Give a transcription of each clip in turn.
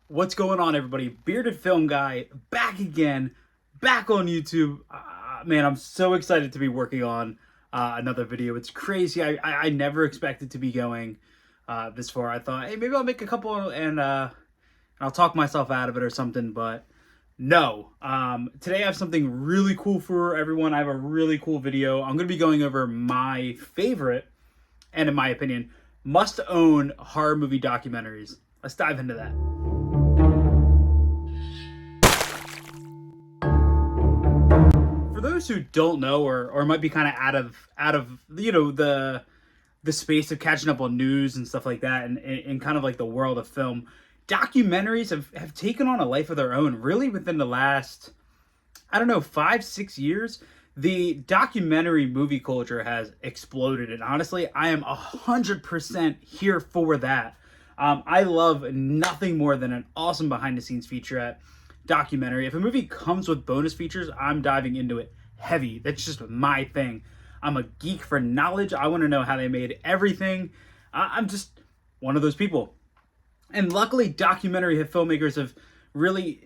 What's going on, everybody? Bearded Film Guy back again, back on YouTube. Man, I'm so excited to be working on another video. It's crazy. I never expected to be going this far. I thought, hey, maybe I'll make a couple and I'll talk myself out of it or something, but no. Today I have something really cool for everyone. I have a really cool video. I'm going to be going over my favorite, and in my opinion, must-own horror movie documentaries. Let's dive into that. For those who don't know, or might be kind of out of the space of catching up on news and stuff like that, and kind of like the world of film, documentaries have taken on a life of their own. Really, within the last, I don't know, 5-6 years, the documentary movie culture has exploded, and honestly, I am 100% here for that. I love nothing more than an awesome behind-the-scenes featurette documentary. If a movie comes with bonus features, I'm diving into it heavy. That's just my thing. I'm a geek for knowledge. I want to know how they made everything. I'm just one of those people. And luckily, documentary filmmakers have really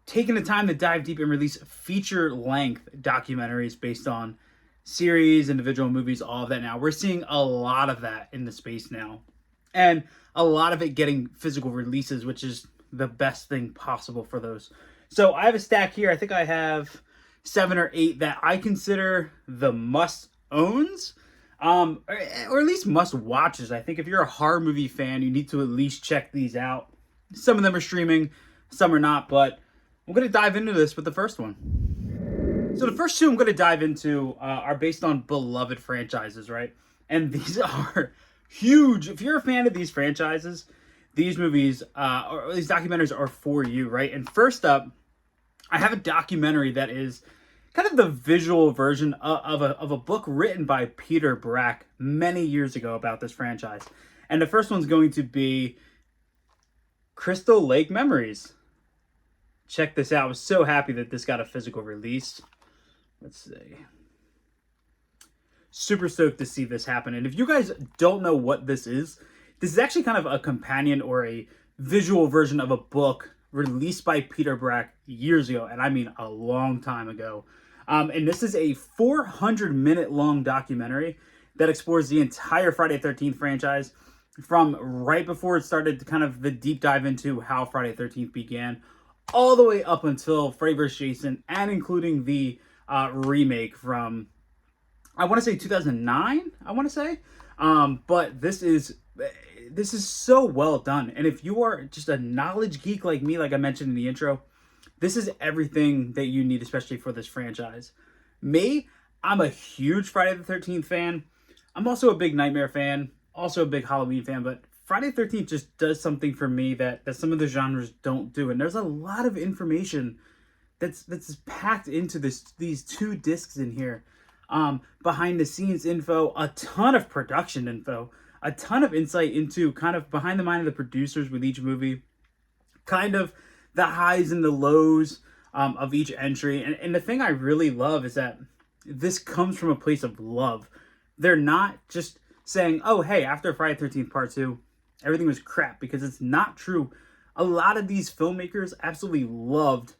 taken the time to dive deep and release feature-length documentaries based on series, individual movies, all of that now. We're seeing a lot of that in the space now. And a lot of it getting physical releases, which is the best thing possible for those. So I have a stack here. I think I have 7 or 8 that I consider the must-owns, or at least must-watches. I think if you're a horror movie fan, you need to at least check these out. Some of them are streaming, some are not, but I'm going to dive into this with the first one. So the first two I'm going to dive into are based on beloved franchises, right? And these are huge. If you're a fan of these franchises, these movies or these documentaries are for you, right? And first up, I have a documentary that is kind of the visual version of a book written by Peter Brack many years ago about this franchise. And the first one's going to be Crystal Lake Memories. Check this out. I was so happy that this got a physical release. Let's see. Super stoked to see this happen. And if you guys don't know what this is actually kind of a companion or a visual version of a book released by Peter Brack years ago, and I mean a long time ago. And this is a 400-minute long documentary that explores the entire Friday the 13th franchise from right before it started to kind of the deep dive into how Friday the 13th began, all the way up until Freddy vs. Jason, and including the remake from, I want to say 2009, I want to say. But this is so well done. And if you are just a knowledge geek like me, like I mentioned in the intro, this is everything that you need, especially for this franchise. Me, I'm a huge Friday the 13th fan. I'm also a big Nightmare fan, also a big Halloween fan, but Friday the 13th just does something for me that some of the genres don't do. And there's a lot of information that's packed into these 2 discs in here. Behind the scenes info, a ton of production info, a ton of insight into kind of behind the mind of the producers with each movie, kind of the highs and the lows of each entry. And the thing I really love is that this comes from a place of love. They're not just saying, oh, hey, after Friday the 13th Part 2, everything was crap, because it's not true. A lot of these filmmakers absolutely loved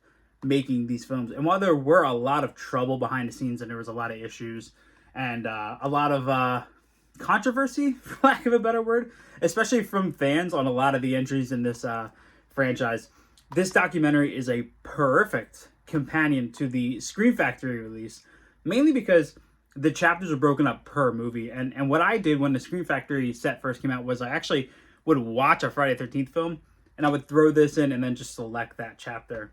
making these films. And while there were a lot of trouble behind the scenes and there was a lot of issues and a lot of controversy, for lack of a better word, especially from fans on a lot of the entries in this franchise, this documentary is a perfect companion to the Scream Factory release, mainly because the chapters are broken up per movie. And what I did when the Scream Factory set first came out was I actually would watch a Friday the 13th film and I would throw this in and then just select that chapter.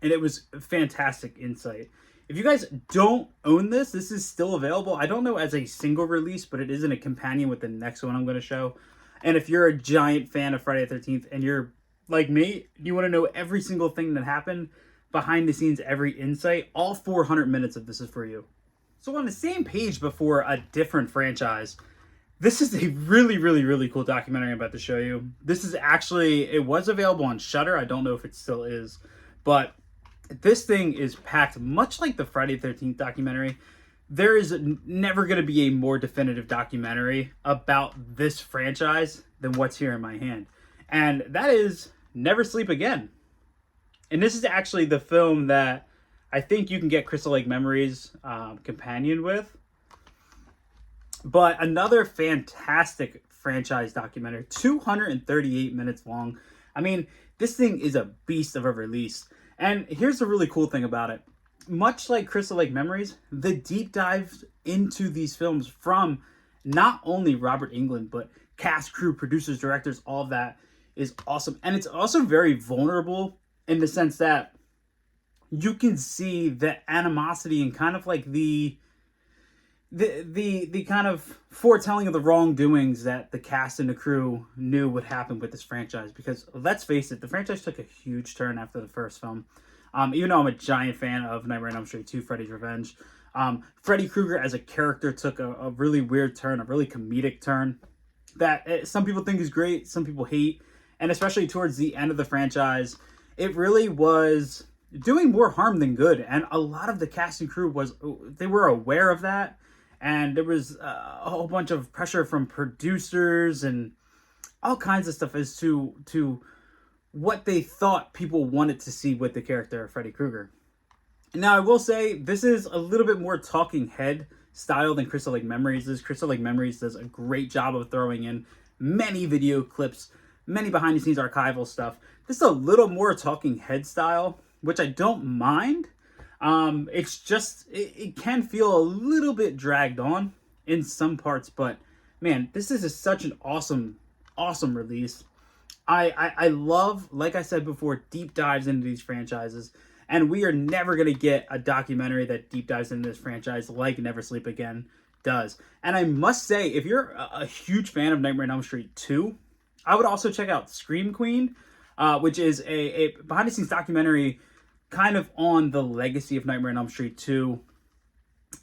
And it was fantastic insight. If you guys don't own this, this is still available. I don't know as a single release, but it is in a companion with the next one I'm going to show. And if you're a giant fan of Friday the 13th and you're like me, you want to know every single thing that happened behind the scenes, every insight, all 400 minutes of this is for you. So on the same page before a different franchise, this is a really, really, really cool documentary I'm about to show you. This is actually, it was available on Shudder. I don't know if it still is, but this thing is packed much like the Friday the 13th documentary. There is never going to be a more definitive documentary about this franchise than what's here in my hand. And that is Never Sleep Again. And this is actually the film that I think you can get Crystal Lake Memories companion with. But another fantastic franchise documentary, 238 minutes long. I mean, this thing is a beast of a release. And here's the really cool thing about it. Much like Crystal Lake Memories, the deep dives into these films from not only Robert Englund, but cast, crew, producers, directors, all of that is awesome. And it's also very vulnerable in the sense that you can see the animosity and kind of like the kind of foretelling of the wrongdoings that the cast and the crew knew would happen with this franchise. Because let's face it, the franchise took a huge turn after the first film. Even though I'm a giant fan of Nightmare on Elm Street 2, Freddy's Revenge, Freddy Krueger as a character took a really weird turn, a really comedic turn that some people think is great, some people hate. And especially towards the end of the franchise, it really was doing more harm than good. And a lot of the cast and crew they were aware of that. And there was a whole bunch of pressure from producers and all kinds of stuff as to what they thought people wanted to see with the character of Freddy Krueger. Now, I will say, this is a little bit more talking head style than Crystal Lake Memories is. Crystal Lake Memories does a great job of throwing in many video clips, many behind-the-scenes archival stuff. This is a little more talking head style, which I don't mind. It's just, it can feel a little bit dragged on in some parts, but man, this is such an awesome release. I love, like I said before, deep dives into these franchises, and we are never going to get a documentary that deep dives into this franchise like Never Sleep Again does. And I must say, if you're a huge fan of Nightmare on Elm Street 2, I would also check out Scream Queen, which is a behind-the-scenes documentary kind of on the legacy of Nightmare on Elm Street 2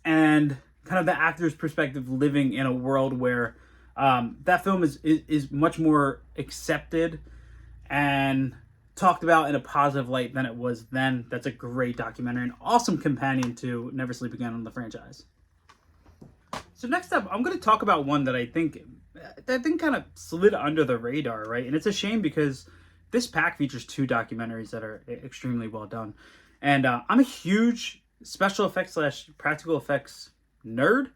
and kind of the actor's perspective living in a world where that film is much more accepted and talked about in a positive light than it was then. That's a great documentary, an awesome companion to Never Sleep Again on the franchise. So next up, I'm going to talk about one that I think kind of slid under the radar, right? And it's a shame because this pack features 2 documentaries that are extremely well done. And I'm a huge special effects / practical effects nerd.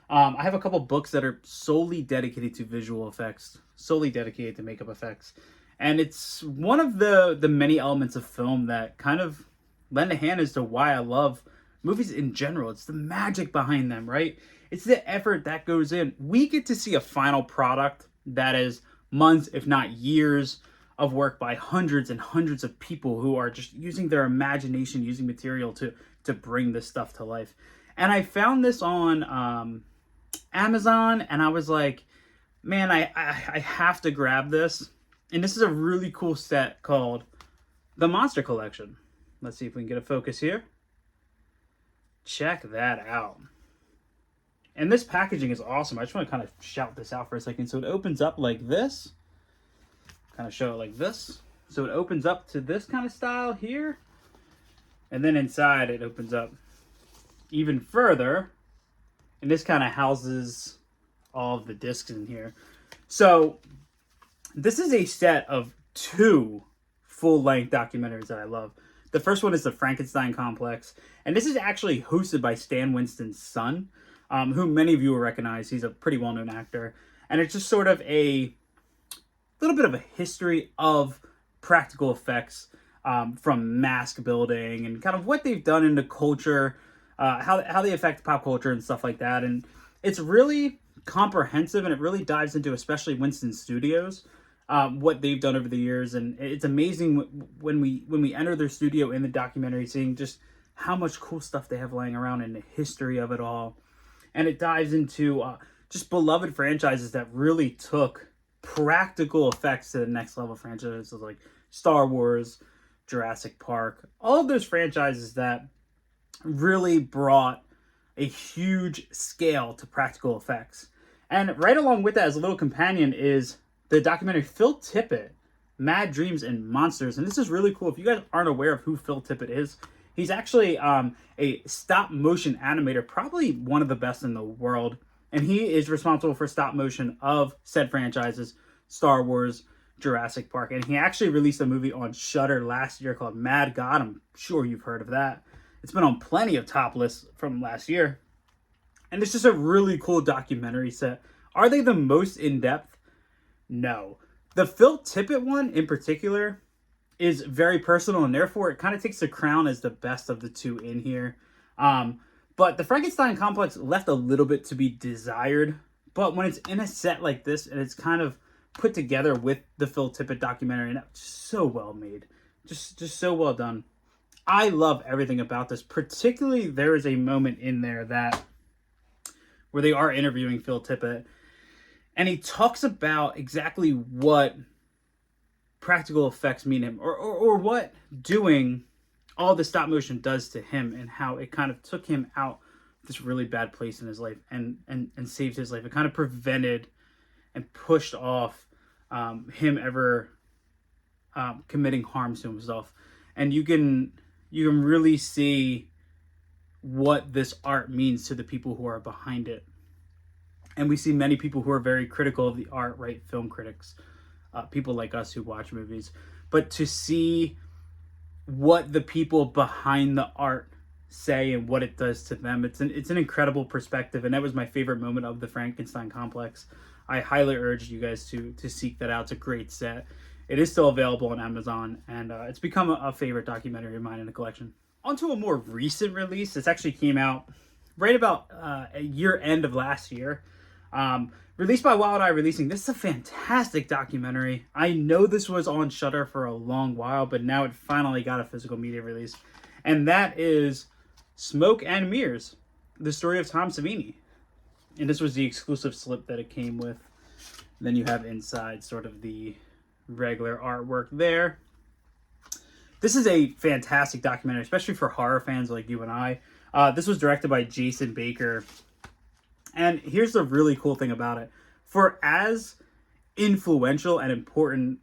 I have a couple books that are solely dedicated to visual effects, solely dedicated to makeup effects. And it's one of the many elements of film that kind of lend a hand as to why I love movies in general. It's the magic behind them, right? It's the effort that goes in. We get to see a final product that is months, if not years, of work by hundreds and hundreds of people who are just using their imagination, using material to bring this stuff to life. And I found this on Amazon, and I was like, man, I have to grab this. And this is a really cool set called The Monster Collection. Let's see if we can get a focus here. Check that out. And this packaging is awesome. I just want to kind of shout this out for a second. So it opens up like this. Kind of show it like this. So it opens up to this kind of style here. And then inside it opens up even further. And this kind of houses all of the discs in here. So this is a set of 2 full-length documentaries that I love. The first one is the Frankenstein Complex. And this is actually hosted by Stan Winston's son, who many of you will recognize. He's a pretty well-known actor. And it's just sort of a little bit of a history of practical effects from mask building and kind of what they've done in the culture, how they affect pop culture and stuff like that. And it's really comprehensive, and it really dives into especially Winston Studios, what they've done over the years. And it's amazing when we enter their studio in the documentary, seeing just how much cool stuff they have laying around and the history of it all. And it dives into just beloved franchises that really took practical effects to the next level. Franchises like Star Wars, Jurassic Park, all of those franchises that really brought a huge scale to practical effects. And right along with that, as a little companion, is the documentary Phil Tippett, Mad Dreams and Monsters. And this is really cool. If you guys aren't aware of who Phil Tippett is, he's actually a stop motion animator, probably one of the best in the world. And he is responsible for stop motion of said franchises: Star Wars, Jurassic Park. And he actually released a movie on Shudder last year called Mad God. I'm sure you've heard of that. It's been on plenty of top lists from last year. And it's just a really cool documentary set. Are they the most in-depth? No. The Phil Tippett one in particular is very personal, and therefore it kind of takes the crown as the best of the two in here. But the Frankenstein complex left a little bit to be desired. But when it's in a set like this, and it's kind of put together with the Phil Tippett documentary, and it's so well made. Just so well done. I love everything about this. Particularly, there is a moment in there where they are interviewing Phil Tippett, and he talks about exactly what practical effects mean to him, or what doing all the stop motion does to him, and how it kind of took him out of this really bad place in his life and saved his life. It kind of prevented and pushed off him ever committing harm to himself. And you can really see what this art means to the people who are behind it. And we see many people who are very critical of the art, right? Film critics, people like us who watch movies. But to see what the people behind the art say and what it does to them, it's an incredible perspective. And that was my favorite moment of the Frankenstein complex. I highly urge you guys to seek that out. It's a great set. It is still available on Amazon, and it's become a favorite documentary of mine in the collection. On to a more recent release. This actually came out right about a year end of last year. Released by Wild Eye Releasing. This is a fantastic documentary. I know this was on Shudder for a long while, but now it finally got a physical media release. And that is Smoke and Mirrors, the story of Tom Savini. And this was the exclusive slip that it came with. And then you have inside sort of the regular artwork there. This is a fantastic documentary, especially for horror fans like you and I. This was directed by Jason Baker. And here's the really cool thing about it. For as influential and important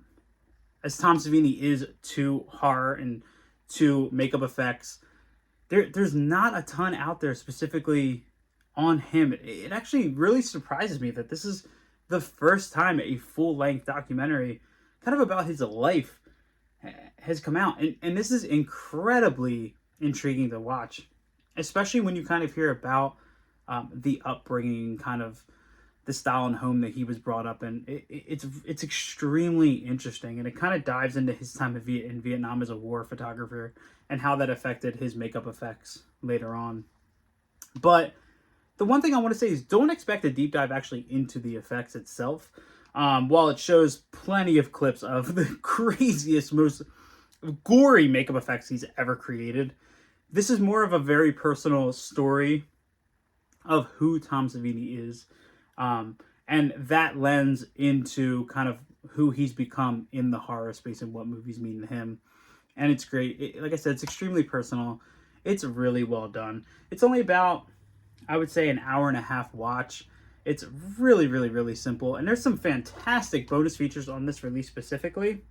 as Tom Savini is to horror and to makeup effects, there's not a ton out there specifically on him. It actually really surprises me that this is the first time a full-length documentary kind of about his life has come out. And this is incredibly intriguing to watch, especially when you kind of hear about the upbringing, kind of the style and home that he was brought up in. It's extremely interesting, and it kind of dives into his time in Vietnam as a war photographer and how that affected his makeup effects later on. But the one thing I want to say is don't expect a deep dive actually into the effects itself. While it shows plenty of clips of the craziest, most gory makeup effects he's ever created, this is more of a very personal story of who Tom Savini is. And that lends into kind of who he's become in the horror space and what movies mean to him. And it's great. Like I said, it's extremely personal. It's really well done. It's only about, I would say, an hour and a half watch. It's really, really, really simple. And there's some fantastic bonus features on this release specifically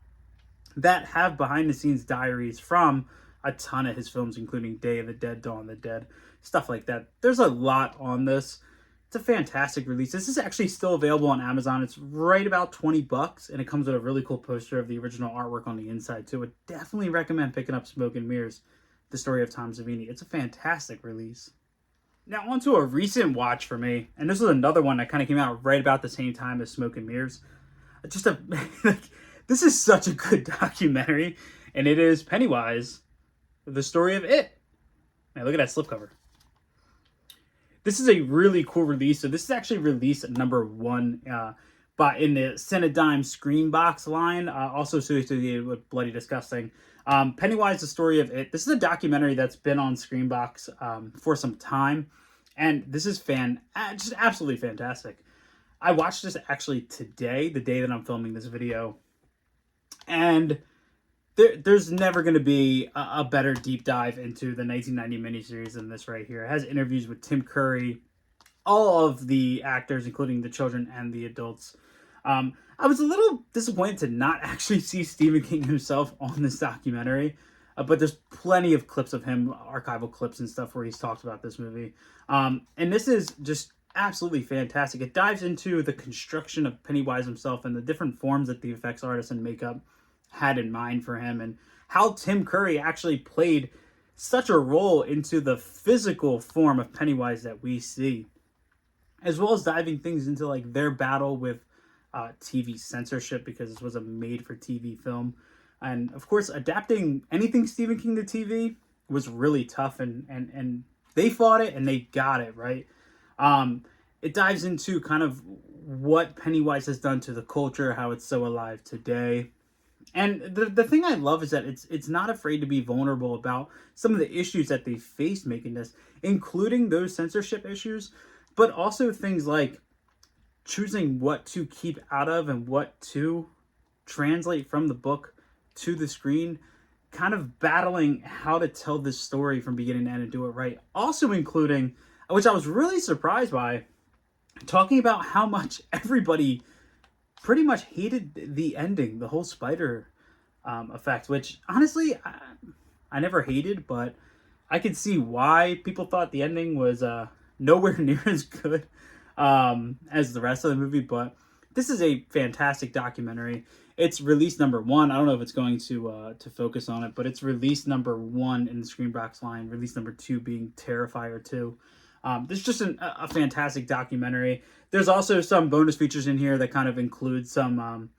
that have behind the scenes diaries from a ton of his films, including Day of the Dead, Dawn of the Dead, stuff like that. There's a lot on this. It's a fantastic release. This is actually still available on Amazon. It's right about $20, and it comes with a really cool poster of the original artwork on the inside too. I would definitely recommend picking up Smoke and Mirrors, the story of Tom Savini. It's a fantastic release. Now on to a recent watch for me, and this is another one that kind of came out right about the same time as Smoke and Mirrors. This is such a good documentary, and it is Pennywise, the story of It. Now look at that slipcover. This is a really cool release. So this is actually release number 1 in the Cinedigm Screenbox line, also associated with Bloody Disgusting. Pennywise, the story of It. This is a documentary that's been on Screenbox for some time, and this is just absolutely fantastic. I watched this actually today, the day that I'm filming this video, and there's never going to be a better deep dive into the 1990 miniseries than this right here. It has interviews with Tim Curry, all of the actors, including the children and the adults. I was a little disappointed to not actually see Stephen King himself on this documentary, but there's plenty of clips of him, archival clips and stuff where he's talked about this movie. And this is just absolutely fantastic. It dives into the construction of Pennywise himself and the different forms that the effects artists and makeup had in mind for him, and how Tim Curry actually played such a role into the physical form of Pennywise that we see, as well as diving things into like their battle with TV censorship, because this was a made-for-TV film. And of course, adapting anything Stephen King to TV was really tough, and they fought it and they got it right. It dives into kind of what Pennywise has done to the culture, how it's so alive today. And the thing I love is that it's not afraid to be vulnerable about some of the issues that they faced making this, including those censorship issues, but also things like choosing what to keep out of and what to translate from the book to the screen, kind of battling how to tell this story from beginning to end and do it right. Also including, which I was really surprised by, talking about how much everybody pretty much hated the ending, the whole spider effect, which honestly, I never hated, but I could see why people thought the ending was nowhere near as good as the rest of the movie. But this is a fantastic documentary. It's release number 1. I don't know if it's going to focus on it, but it's release number 1 in the Screenbox line. Release number 2 being Terrifier 2. This is just a fantastic documentary. There's also some bonus features in here that kind of include some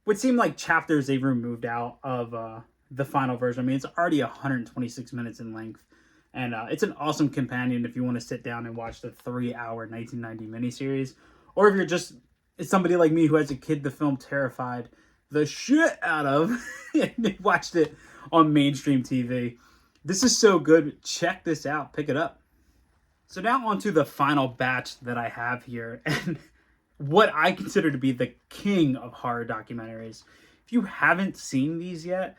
would seem like chapters they've removed out of the final version. I mean, it's already 126 minutes in length. And it's an awesome companion if you want to sit down and watch the 3-hour 1990 miniseries. Or if you're just somebody like me who has a kid the film terrified the shit out of and watched it on mainstream TV. This is so good. Check this out. Pick it up. So now on to the final batch that I have here, and what I consider to be the king of horror documentaries. If you haven't seen these yet,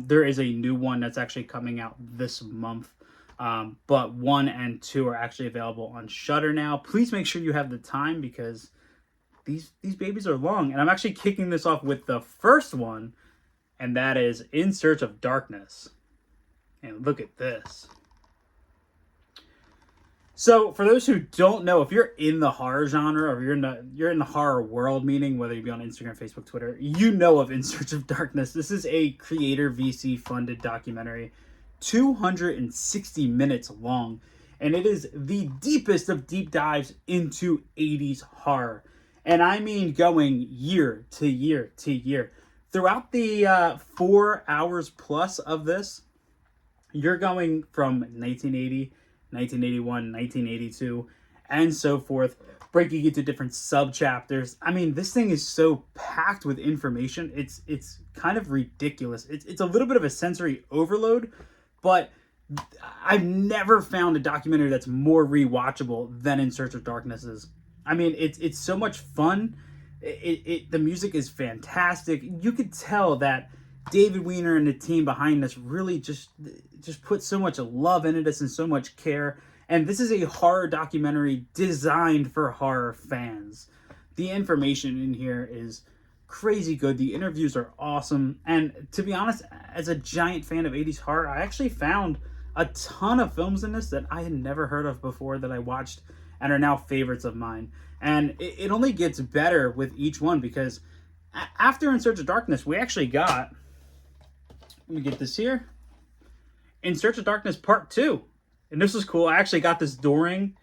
there is a new one that's actually coming out this month. But 1 and 2 are actually available on Shudder now. Please make sure you have the time, because these babies are long. And I'm actually kicking this off with the first one, and that is In Search of Darkness. And look at this. So for those who don't know, if you're in the horror genre, or you're in the horror world, meaning whether you be on Instagram, Facebook, Twitter, you know of In Search of Darkness. This is a creator VC funded documentary, 260 minutes long, and it is the deepest of deep dives into 80s horror. And I mean going year to year to year. Throughout the 4 hours plus of this, you're going from 1980, 1981, 1982, and so forth, breaking into different sub-chapters. I mean, this thing is so packed with information, it's kind of ridiculous. It's a little bit of a sensory overload, but I've never found a documentary that's more rewatchable than In Search of Darkness is. I mean, it's so much fun. The music is fantastic. You could tell that David Weiner and the team behind this really just put so much love into this and so much care. And this is a horror documentary designed for horror fans. The information in here is crazy good. The interviews are awesome. And to be honest, as a giant fan of 80s horror, I actually found a ton of films in this that I had never heard of before that I watched and are now favorites of mine. And it only gets better with each one, because after In Search of Darkness, we actually got, let me get this here, In Search of Darkness Part 2. And this was cool. I actually got this during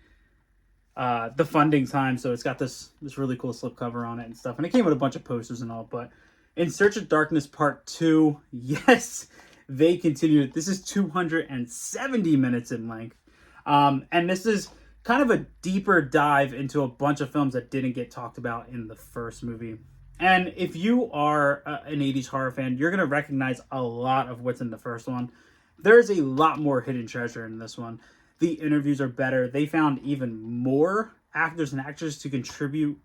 the funding time, so it's got this really cool slipcover on it and stuff. And it came with a bunch of posters and all, but In Search of Darkness Part 2, yes, they continued. This is 270 minutes in length. And this is kind of a deeper dive into a bunch of films that didn't get talked about in the first movie. And if you are an 80s horror fan, you're going to recognize a lot of what's in the first one. There's a lot more hidden treasure in this one. The interviews are better. They found even more actors and actresses to contribute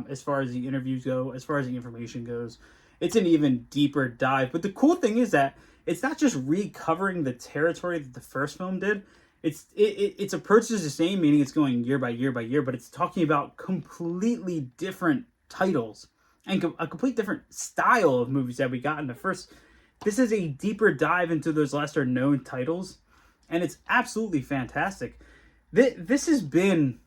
as far as the interviews go, as far as the information goes. It's an even deeper dive. But the cool thing is that it's not just recovering the territory that the first film did. Its approach is the same, meaning it's going year by year by year, but it's talking about completely different titles and a complete different style of movies that we got in the first. This is a deeper dive into those lesser known titles, and it's absolutely fantastic. This has been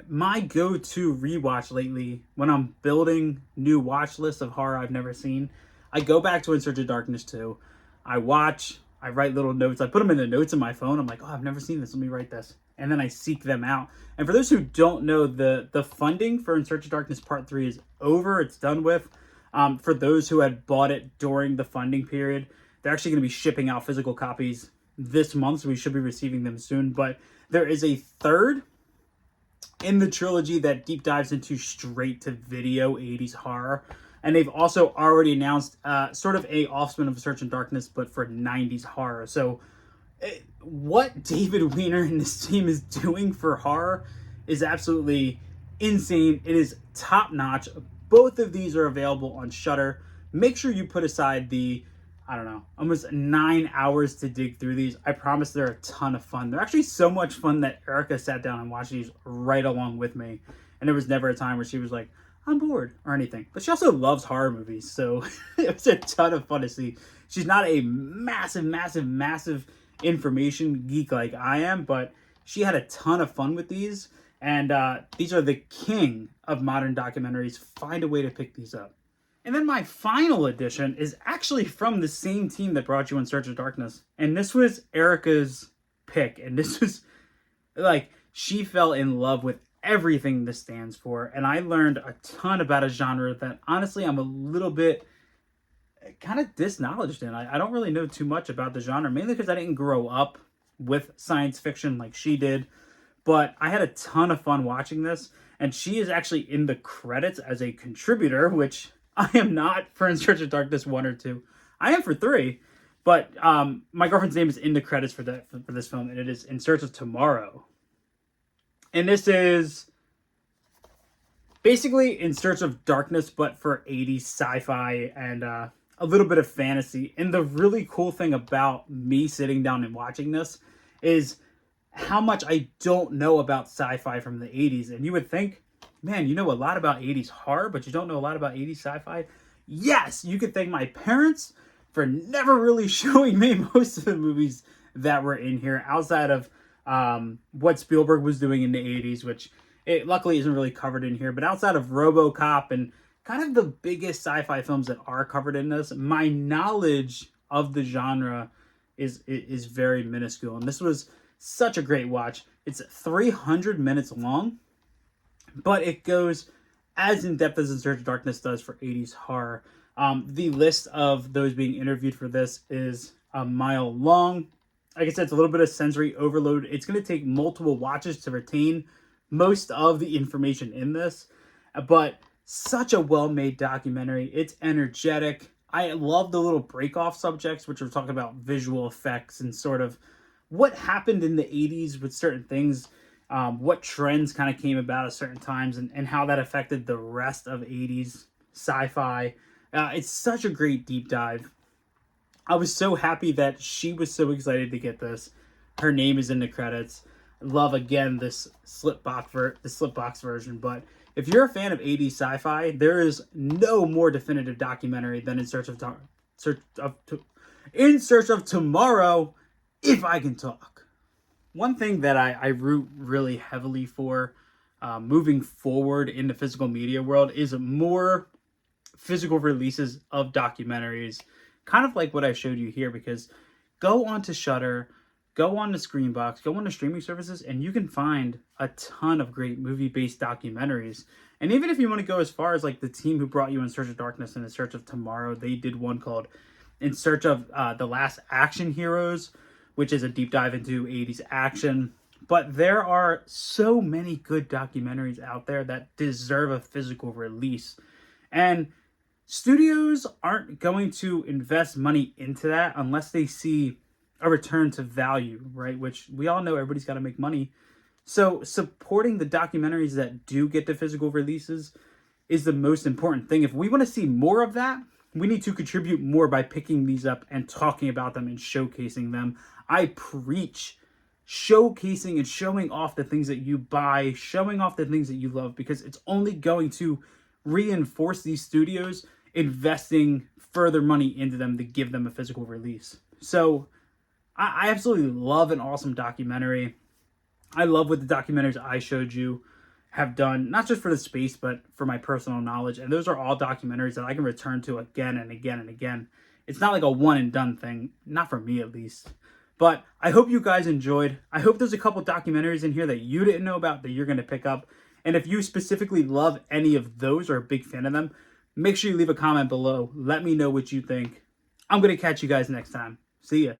my go-to rewatch lately when I'm building new watch lists of horror I've never seen, I go back to In Search of Darkness 2. I watch, I write little notes. I put them in the notes in my phone. I'm like, oh, I've never seen this. Let me write this. And then I seek them out. And for those who don't know, the funding for In Search of Darkness Part 3 is over. It's done with. For those who had bought it during the funding period, they're actually going to be shipping out physical copies this month, so we should be receiving them soon. But there is a third in the trilogy that deep dives into straight to video 80s horror, and they've also already announced sort of a offspring of Search in Darkness but for 90s horror. So what David Weiner and his team is doing for horror is absolutely insane. It is top notch. Both of these are available on Shudder. Make sure you put aside the, I don't know, almost 9 hours to dig through these. I promise they're a ton of fun. They're actually so much fun that Erica sat down and watched these right along with me. And there was never a time where she was like, I'm bored or anything. But she also loves horror movies, so it was a ton of fun to see. She's not a massive information geek like I am, but she had a ton of fun with these. And these are the king of modern documentaries. Find a way to pick these up. And then my final edition is actually from the same team that brought you In Search of Darkness. And this was Erica's pick. And this was like, she fell in love with everything this stands for. And I learned a ton about a genre that honestly I'm a little bit kind of disknowledged in. I don't really know too much about the genre, mainly because I didn't grow up with science fiction like she did. But I had a ton of fun watching this. And she is actually in the credits as a contributor, which I am not for In Search of Darkness 1 or 2. I am for 3. But my girlfriend's name is in the credits for this film, and it is In Search of Tomorrow. And this is basically In Search of Darkness, but for 80s sci-fi and a little bit of fantasy. And the really cool thing about me sitting down and watching this is how much I don't know about sci-fi from the 80s. And you would think, man, you know a lot about 80s horror, but you don't know a lot about 80s sci-fi? Yes, you could thank my parents for never really showing me most of the movies that were in here outside of what Spielberg was doing in the 80s, which it luckily isn't really covered in here. But outside of RoboCop and kind of the biggest sci-fi films that are covered in this, my knowledge of the genre is very minuscule. And this was such a great watch. It's 300 minutes long, but it goes as in-depth as In Search of Darkness does for 80s horror. The list of those being interviewed for this is a mile long. Like I said, it's a little bit of sensory overload. It's going to take multiple watches to retain most of the information in this, but such a well-made documentary. It's energetic. I love the little break-off subjects, which are talking about visual effects and sort of what happened in the 80s with certain things, what trends kind of came about at certain times, and how that affected the rest of 80s sci-fi. It's such a great deep dive. I was so happy that she was so excited to get this. Her name is in the credits. I love, again, this slipbox version. But if you're a fan of 80s sci-fi, there is no more definitive documentary than In Search of Tomorrow, if I can talk. One thing that I root really heavily for moving forward in the physical media world is more physical releases of documentaries, kind of like what I showed you here, because go on to Shudder, go on to Screenbox, go on to streaming services, and you can find a ton of great movie-based documentaries. And even if you want to go as far as like the team who brought you In Search of Darkness and In Search of Tomorrow, they did one called In Search of the Last Action Heroes, which is a deep dive into 80s action. But there are so many good documentaries out there that deserve a physical release. And studios aren't going to invest money into that unless they see a return to value, right? Which we all know everybody's got to make money. So supporting the documentaries that do get to physical releases is the most important thing. If we want to see more of that, we need to contribute more by picking these up and talking about them and showcasing them. I preach showcasing and showing off the things that you buy, showing off the things that you love, because it's only going to reinforce these studios investing further money into them to give them a physical release. So I absolutely love an awesome documentary. I love what the documentaries I showed you have done, not just for the space, but for my personal knowledge. And those are all documentaries that I can return to again and again and again. It's not like a one and done thing, not for me at least. But I hope you guys enjoyed. I hope there's a couple documentaries in here that you didn't know about that you're going to pick up. And if you specifically love any of those or are a big fan of them, make sure you leave a comment below. Let me know what you think. I'm going to catch you guys next time. See ya.